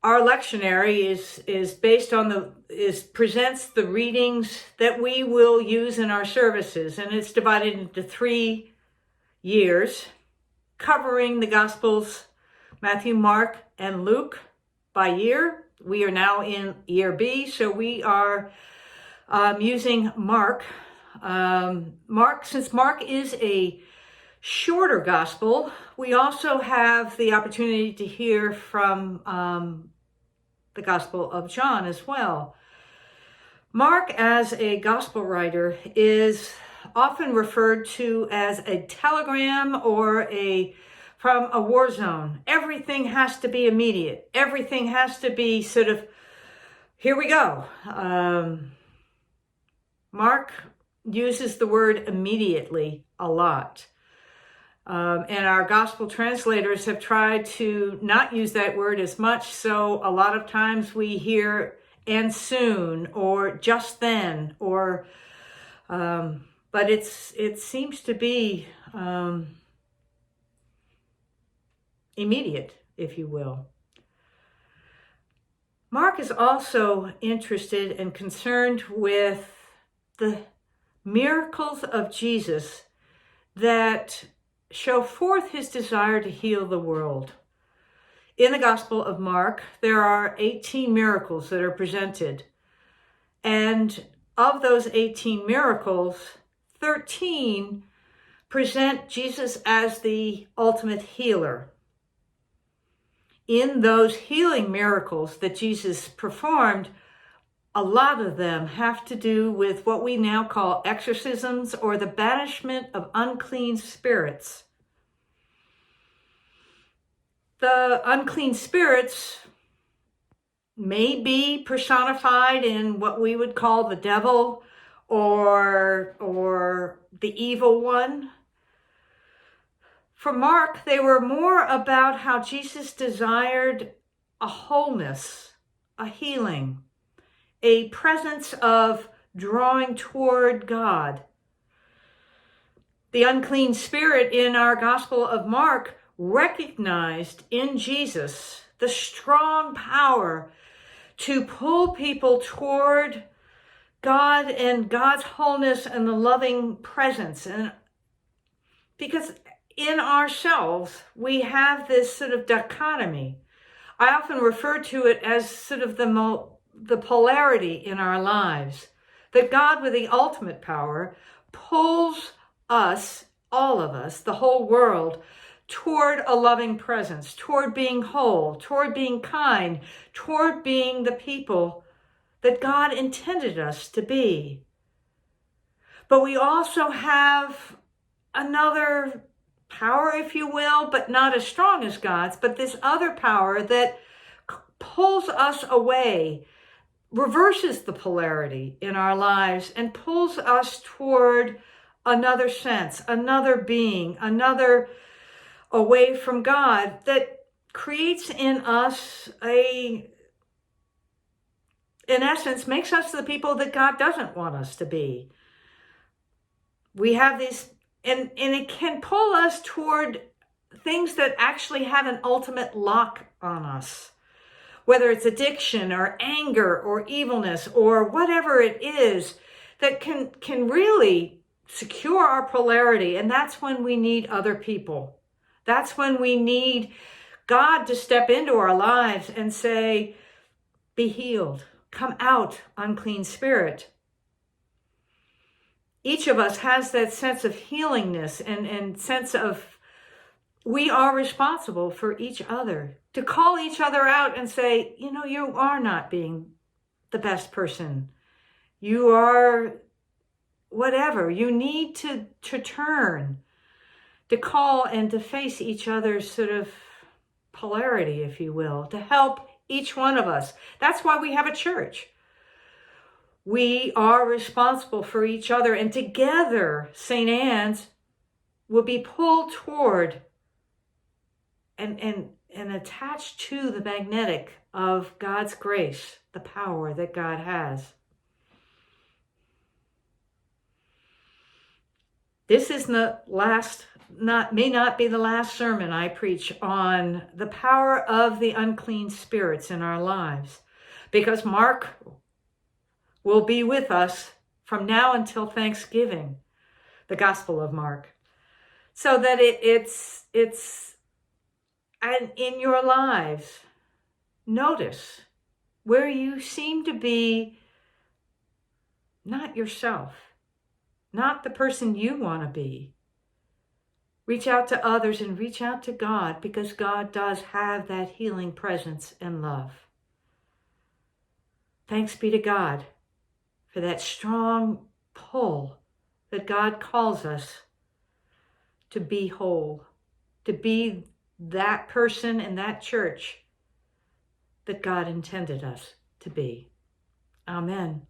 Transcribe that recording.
Our lectionary is based on presents the readings that we will use in our services, and it's divided into 3 years, covering the Gospels, Matthew, Mark, and Luke by year. We are now in year B, so we are using Mark. Since Mark is a shorter gospel, we also have the opportunity to hear from the Gospel of John as well. Mark, as a gospel writer, is often referred to as a telegram or from a war zone. Everything has to be immediate. Everything has to be sort of, here we go. Mark uses the word immediately a lot. And our gospel translators have tried to not use that word as much, so a lot of times we hear "and soon" or "just then," or but it seems to be immediate, if you will. Mark is also interested and concerned with the miracles of Jesus that show forth his desire to heal the world. In the Gospel of Mark, there are 18 miracles that are presented. And of those 18 miracles, 13 present Jesus as the ultimate healer. In those healing miracles that Jesus performed, a lot of them have to do with what we now call exorcisms, or the banishment of unclean spirits. The unclean spirits may be personified in what we would call the devil or the evil one. For Mark, they were more about how Jesus desired a wholeness, a healing, a presence of drawing toward God. The unclean spirit in our Gospel of Mark recognized in Jesus the strong power to pull people toward God and God's wholeness and the loving presence. And because in ourselves, we have this sort of dichotomy. I often refer to it as sort of the polarity in our lives, that God, with the ultimate power, pulls us, all of us, the whole world, toward a loving presence, toward being whole, toward being kind, toward being the people that God intended us to be. But we also have another power, if you will, but not as strong as God's, but this other power that pulls us away, reverses the polarity in our lives, and pulls us toward another sense, another being, another away from God, that creates in us in essence, makes us the people that God doesn't want us to be. We have these, and it can pull us toward things that actually have an ultimate lock on us, whether it's addiction or anger or evilness or whatever it is that can really secure our polarity. And that's when we need other people. That's when we need God to step into our lives and say, be healed, come out, unclean spirit. Each of us has that sense of healingness and sense of we are responsible for each other, to call each other out and say, you are not being the best person. You are whatever. You need to turn, to call and to face each other's sort of polarity, if you will, to help each one of us. That's why we have a church. We are responsible for each other, and together, St. Anne's will be pulled toward and attached to the magnetic of God's grace, the power that God has. This is the last may not be the last sermon I preach on the power of the unclean spirits in our lives, because Mark will be with us from now until Thanksgiving, the Gospel of Mark, so that it's and in your lives, notice where you seem to be not yourself, not the person you want to be. Reach out to others and reach out to God, because God does have that healing presence and love. Thanks be to God for that strong pull that God calls us to be whole, to be that person in that church that God intended us to be. Amen.